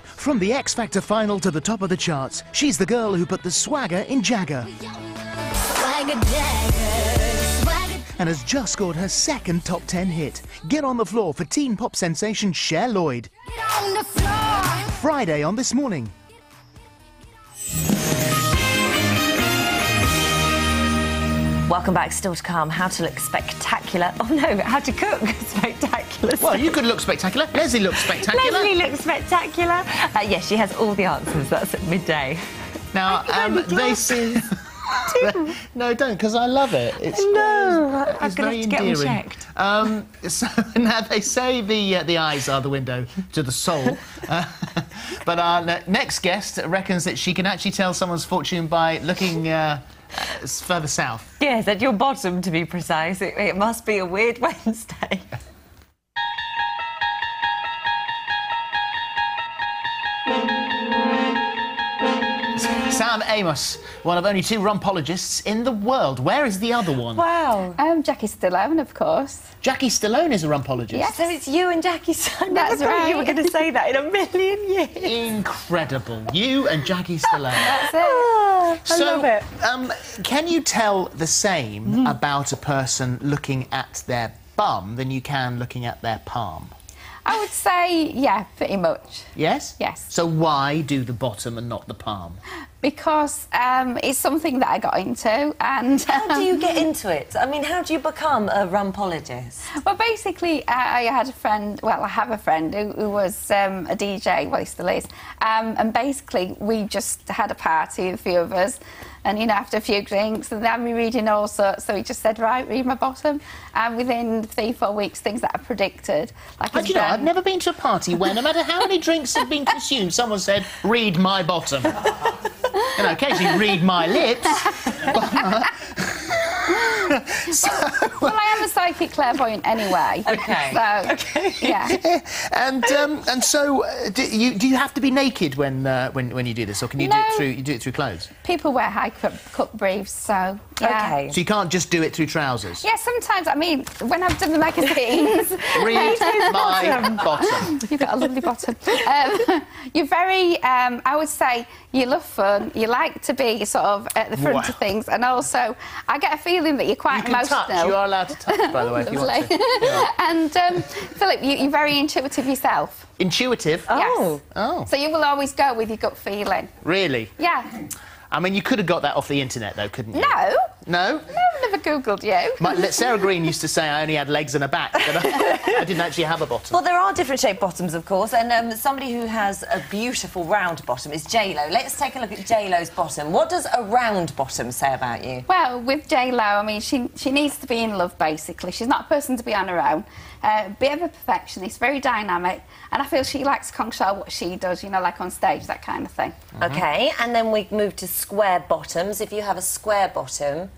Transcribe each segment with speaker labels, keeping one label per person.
Speaker 1: From the X Factor final to the top of the charts, she's the girl who put the swagger in Jagger. And has just scored her second top 10 hit. Get on the floor for teen pop sensation Cher Lloyd. Friday on This Morning.
Speaker 2: Welcome back. Still to come, how to look spectacular. Oh no, how to cook spectacular.
Speaker 3: Well, you could look spectacular. Leslie looks spectacular.
Speaker 2: Leslie looks spectacular. Yes, she has all the answers. That's at midday.
Speaker 3: Now, they say... No, don't, because I love it. It's
Speaker 2: I'm
Speaker 3: it's
Speaker 2: going
Speaker 3: very
Speaker 2: to have to
Speaker 3: endearing.
Speaker 2: get them checked.
Speaker 3: So now they say the eyes are the window to the soul, but our next guest reckons that she can actually tell someone's fortune by looking further south.
Speaker 2: Yes, at your bottom, to be precise. It must be a weird Wednesday.
Speaker 3: Sam Amos, one of only 2 rumpologists in the world. Where is the other one?
Speaker 2: Wow.
Speaker 4: Jackie Stallone, of course.
Speaker 3: Jackie Stallone is a rumpologist.
Speaker 4: Yes.
Speaker 2: So it's you and Jackie Stallone.
Speaker 4: That's right.
Speaker 2: You were going to say that in a million years.
Speaker 3: Incredible. You and Jackie Stallone.
Speaker 4: That's it.
Speaker 2: I love it.
Speaker 3: Can you tell the same about a person looking at their bum than you can looking at their palm?
Speaker 4: I would say, yeah, pretty much.
Speaker 3: Yes?
Speaker 4: Yes.
Speaker 3: So why do the bottom and not the palm?
Speaker 4: Because it's something that I got into, and...
Speaker 2: How do you get into it? I mean, how do you become a rumpologist?
Speaker 4: Well, basically, I had a friend, well, I have a friend who was a DJ, well, he still is, and basically, we just had a party, a few of us, and, you know, after a few drinks, and then we reading all sorts, so he just said, right, read my bottom, and within 3-4 weeks, things that I predicted, like...
Speaker 3: Do you know, I've never been to a party where, no matter how many drinks have been consumed, someone said, read my bottom. You know, occasionally read my lips.
Speaker 4: Well, I am a psychic clairvoyant anyway.
Speaker 2: Okay.
Speaker 4: So,
Speaker 2: okay.
Speaker 4: Yeah.
Speaker 3: And so, do you have to be naked when you do this, or can you do it through clothes?
Speaker 4: People wear high-cut briefs, so yeah.
Speaker 2: Okay.
Speaker 3: So you can't just do it through trousers.
Speaker 4: Yeah, sometimes. I mean, when I've done the magazines,
Speaker 3: Read my bottom.
Speaker 4: you've got a lovely bottom. You're very. I would say you love fun. You like to be sort of at the front of things, and also I get a feeling that you're quite
Speaker 3: You can
Speaker 4: emotional.
Speaker 3: touch. You are allowed to touch, by the way, if you want to. Yeah.
Speaker 4: And Philip, you're very intuitive yourself.
Speaker 3: Intuitive?
Speaker 2: Oh.
Speaker 4: Yes.
Speaker 3: Oh.
Speaker 4: So you will always go with your gut feeling.
Speaker 3: Really?
Speaker 4: Yeah.
Speaker 3: I mean, you could have got that off the internet, though, couldn't you?
Speaker 4: No.
Speaker 3: No?
Speaker 4: No, I've never Googled you.
Speaker 3: Sarah Green used to say I only had legs and a back, but I didn't actually have a bottom.
Speaker 2: Well, there are different shaped bottoms, of course, and somebody who has a beautiful round bottom is J-Lo. Let's take a look at J-Lo's bottom. What does a round bottom say about you?
Speaker 4: Well, with J-Lo, I mean, she needs to be in love, basically. She's not a person to be on her own. Bit of a perfectionist, very dynamic, and I feel she likes to control what she does, you know, like on stage, that kind of thing.
Speaker 2: OK, and then we move to square bottoms. If you have a square bottom,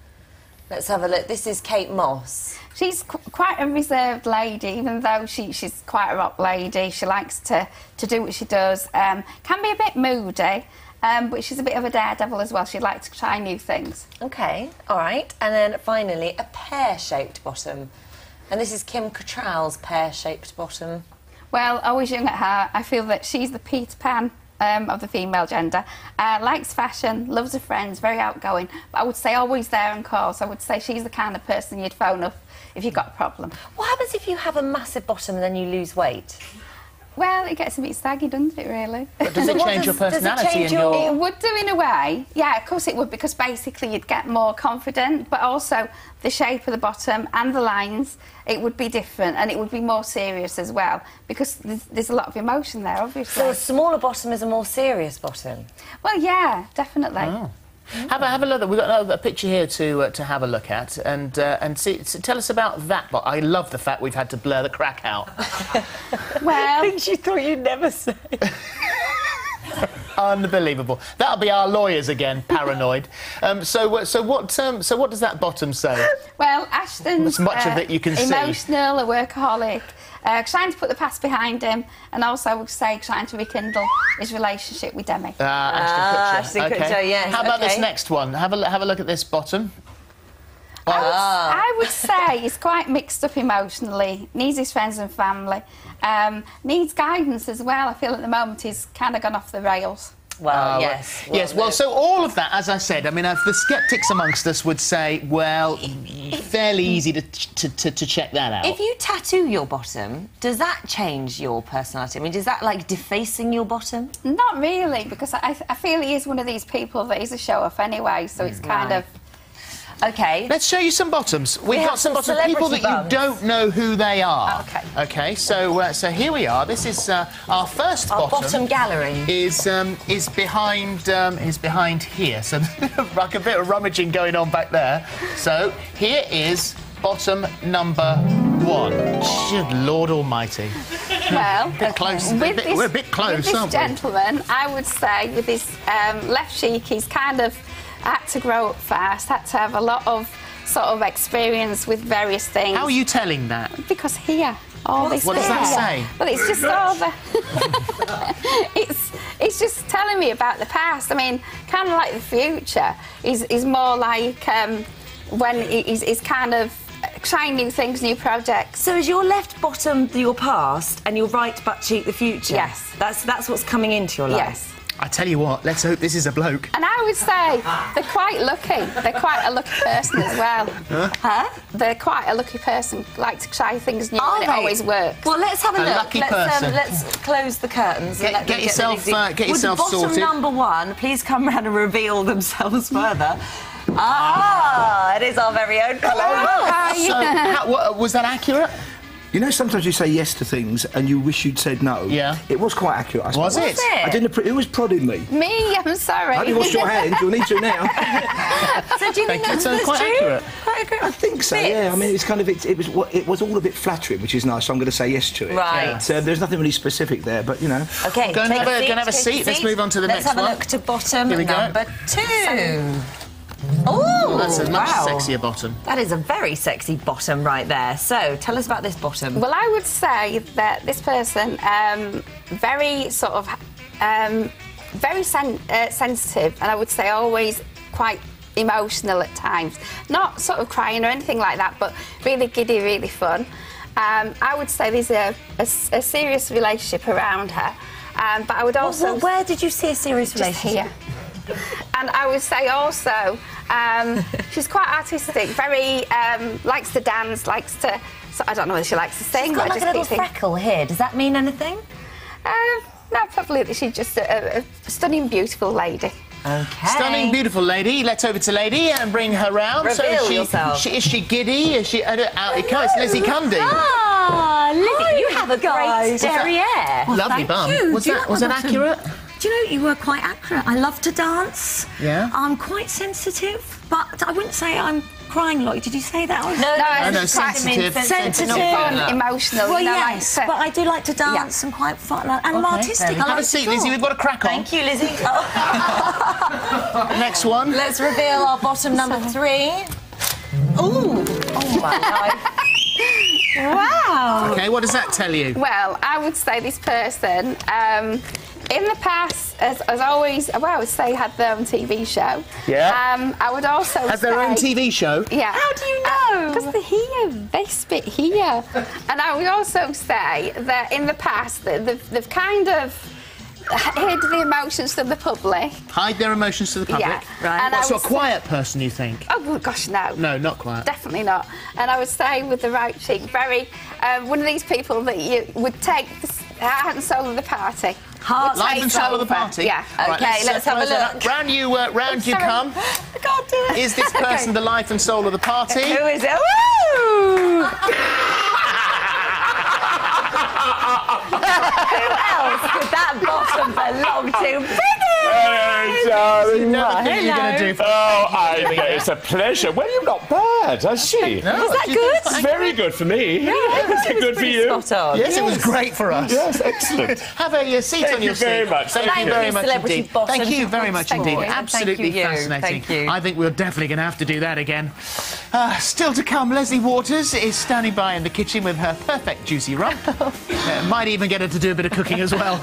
Speaker 2: let's have a look. This is Kate Moss.
Speaker 4: She's quite a reserved lady, even though she's quite a rock lady. She likes to do what she does. Can be a bit moody, but she's a bit of a daredevil as well. She'd like to try new things.
Speaker 2: OK, all right. And then finally, a pear-shaped bottom. And this is Kim Cattrall's pear-shaped bottom.
Speaker 4: Well, always young at heart. I feel that she's the Peter Pan of the female gender. Likes fashion, loves her friends, very outgoing. But I would say always there on call. So I would say she's the kind of person you'd phone up if you've got a problem.
Speaker 2: What happens if you have a massive bottom and then you lose weight?
Speaker 4: Well, it gets a bit saggy, doesn't it, really?
Speaker 3: But does it change your personality and your...
Speaker 4: It would do in a way. Yeah, of course it would, because basically you'd get more confident, but also the shape of the bottom and the lines, it would be different, and it would be more serious as well, because there's a lot of emotion there, obviously.
Speaker 2: So a smaller bottom is a more serious bottom?
Speaker 4: Well, yeah, definitely.
Speaker 3: Oh. Have a look. We've got a picture here to have a look at, and see. Tell us about that. But I love the fact we've had to blur the crack out.
Speaker 4: Well,
Speaker 2: Things you thought you'd never say.
Speaker 3: Unbelievable. That'll be our lawyers again, paranoid. So what does that bottom say?
Speaker 4: Well, Ashton's
Speaker 3: as much of it you can see.
Speaker 4: Emotional, a workaholic, trying to put the past behind him, and also I would say trying to rekindle his relationship with Demi.
Speaker 3: Ashton Kutcher.
Speaker 2: Ashton Kutcher, yes.
Speaker 3: How about this next one? Have a look at this bottom.
Speaker 4: I would say he's quite mixed up emotionally, needs his friends and family, needs guidance as well. I feel at the moment he's kind of gone off the rails.
Speaker 2: Well, yes.
Speaker 3: Yes, well, so all of that, as I said, I mean, the sceptics amongst us would say, well, fairly easy to check that out.
Speaker 2: If you tattoo your bottom, does that change your personality? I mean, is that like defacing your bottom?
Speaker 4: Not really, because I feel he is one of these people that is a show-off anyway, so it's kind of...
Speaker 2: OK.
Speaker 3: Let's show you some bottoms. We've got some bottoms, people that
Speaker 2: bums.
Speaker 3: you don't know who they are.
Speaker 2: OK.
Speaker 3: OK, so here we are. This is our first
Speaker 2: Our
Speaker 3: bottom.
Speaker 2: bottom gallery.
Speaker 3: Is behind here. So like a bit of rummaging going on back there. So here is bottom number 1. Good Lord Almighty.
Speaker 4: Well,
Speaker 3: Bit close. We're a bit close,
Speaker 4: with
Speaker 3: aren't
Speaker 4: this
Speaker 3: we?
Speaker 4: gentleman, I would say, with his left cheek, he's kind of had to grow up fast, had to have a lot of sort of experience with various things.
Speaker 3: How are you telling that?
Speaker 4: Because here, all this.
Speaker 3: What does that say?
Speaker 4: Well, it's just all the. it's just telling me about the past. I mean, kind of like the future is more like when he's kind of trying new things, new projects.
Speaker 2: So is your left bottom your past and your right butt cheek the future?
Speaker 4: Yes.
Speaker 2: That's what's coming into your life?
Speaker 4: Yes.
Speaker 3: I tell you what, let's hope this is a bloke.
Speaker 4: And I would say they're quite lucky. They're quite a lucky person as well.
Speaker 2: Huh?
Speaker 4: They're quite a lucky person, like to try things new and it always works.
Speaker 2: Well, let's have a look.
Speaker 3: Lucky person.
Speaker 2: Let's close the curtains. And
Speaker 3: Get yourself sorted.
Speaker 2: Would the bottom number 1 please come round and reveal themselves further? It is our very own.
Speaker 3: So, was that accurate?
Speaker 5: You know, sometimes you say yes to things and you wish you'd said no.
Speaker 3: Yeah.
Speaker 5: It was quite accurate, I suppose.
Speaker 3: Was it?
Speaker 5: I didn't. Who was prodding me?
Speaker 4: Me, I'm sorry.
Speaker 5: I didn't wash your hands. You'll need to now.
Speaker 2: So do you think that's
Speaker 3: So quite
Speaker 2: true?
Speaker 3: accurate.
Speaker 2: Quite accurate.
Speaker 5: I think so. Yeah. I mean, it's kind of it was all a bit flattering, which is nice. So I'm going to say yes to it.
Speaker 2: Right.
Speaker 5: So there's nothing really specific there, but you know.
Speaker 2: OK,
Speaker 3: Go and
Speaker 2: take
Speaker 3: have a seat. Let's move on to the next one.
Speaker 2: Let's have a look to bottom
Speaker 3: Here we go.
Speaker 2: number 2. Oh,
Speaker 3: That's a much
Speaker 2: wow.
Speaker 3: sexier bottom.
Speaker 2: That is a very sexy bottom right there. So, tell us about this bottom.
Speaker 4: Well, I would say that this person, very sort of, very sensitive, and I would say always quite emotional at times. Not sort of crying or anything like that, but really giddy, really fun. I would say there's a serious relationship around her, but I would also...
Speaker 2: Where did you see a serious
Speaker 4: just
Speaker 2: relationship?
Speaker 4: here. And I would say also, she's quite artistic, very, likes to dance, likes to... So I don't know whether she likes to sing.
Speaker 2: She's got
Speaker 4: but
Speaker 2: like
Speaker 4: I
Speaker 2: a
Speaker 4: just
Speaker 2: little
Speaker 4: keep thinking-
Speaker 2: freckle here. Does that mean anything?
Speaker 4: No, probably that she's just a stunning, beautiful lady.
Speaker 2: OK.
Speaker 3: Stunning, beautiful lady. Let's over to lady and bring her round.
Speaker 2: Reveal yourself.
Speaker 3: Is she giddy? Is she... out it comes. Lizzie Cundy.
Speaker 2: Ah, Lizzie, you have a great
Speaker 3: that?
Speaker 2: derriere.
Speaker 3: Lovely bum.
Speaker 6: you.
Speaker 3: Was
Speaker 6: Do you
Speaker 3: that
Speaker 6: like
Speaker 3: was
Speaker 6: my
Speaker 3: that
Speaker 6: bottom?
Speaker 3: accurate?
Speaker 6: Do you know, you were quite accurate. I love to dance.
Speaker 3: Yeah.
Speaker 6: I'm quite sensitive, but I wouldn't say I'm crying a lot. Did you say that?
Speaker 3: No, sensitive.
Speaker 6: Sensitive.
Speaker 4: Fun, emotional.
Speaker 6: Well,
Speaker 4: you know,
Speaker 6: yes,
Speaker 4: like
Speaker 6: but I do like to dance and quite fun. And I'm artistic. I
Speaker 3: Have
Speaker 6: like
Speaker 3: a seat,
Speaker 6: to
Speaker 3: Lizzie.
Speaker 6: draw.
Speaker 3: We've got a crack on.
Speaker 2: Thank you, Lizzie.
Speaker 3: Next one.
Speaker 2: Let's reveal our bottom number 3. Ooh. Oh, my life. Wow.
Speaker 3: Okay, what does that tell you?
Speaker 4: Well, I would say this person, in the past, has always, well, I would say had their own TV show.
Speaker 3: Yeah.
Speaker 4: I would also
Speaker 3: Has their own TV show?
Speaker 4: Yeah.
Speaker 2: How do you know?
Speaker 4: Because they're here, they spit here. And I would also say that in the past, they've kind of hid the emotions from the public.
Speaker 3: Hide their emotions to the public?
Speaker 4: Yeah.
Speaker 2: Right.
Speaker 4: And
Speaker 3: What,
Speaker 4: I
Speaker 3: so a
Speaker 4: would say-
Speaker 3: quiet person, you think?
Speaker 4: Oh, well, gosh, no.
Speaker 3: No, not quiet.
Speaker 4: Definitely not. And I would say with the right cheek, very one of these people that you would take the heart and soul of the party.
Speaker 2: Heart,
Speaker 3: Life and soul of the
Speaker 4: over.
Speaker 3: party?
Speaker 4: Yeah.
Speaker 2: OK, let's have a
Speaker 3: close that
Speaker 2: look.
Speaker 3: up. Round you come.
Speaker 2: I can't do it.
Speaker 3: Is this person the life and soul of the party?
Speaker 2: Who is it? Woo! Who else could that bottom belong to?
Speaker 7: Darling.
Speaker 3: What are you going to do for
Speaker 7: Oh, I think it's a pleasure. Well, you're not bad, has she?
Speaker 3: No,
Speaker 2: Was that
Speaker 3: she's
Speaker 2: good?
Speaker 3: fine.
Speaker 7: Very good for me.
Speaker 2: It was
Speaker 7: good for
Speaker 2: pretty
Speaker 7: you.
Speaker 2: Spot on.
Speaker 3: Yes, it was great for us.
Speaker 7: Yes, excellent.
Speaker 3: Have a seat
Speaker 7: Thank
Speaker 3: on your
Speaker 7: you very
Speaker 3: seat.
Speaker 7: much.
Speaker 3: Thank
Speaker 7: Thank
Speaker 3: you
Speaker 7: you,
Speaker 3: very much
Speaker 2: Celebrity
Speaker 3: indeed.
Speaker 2: bottom.
Speaker 3: Thank you very much
Speaker 2: Thank
Speaker 3: indeed.
Speaker 2: you.
Speaker 3: Absolutely
Speaker 2: Thank you.
Speaker 3: fascinating.
Speaker 2: Thank you.
Speaker 3: I think we're definitely going to have to do that again. Still to come, Leslie Waters is standing by in the kitchen with her perfect juicy rump. Might even get her to do a bit of cooking as well.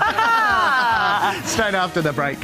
Speaker 3: Straight after the break.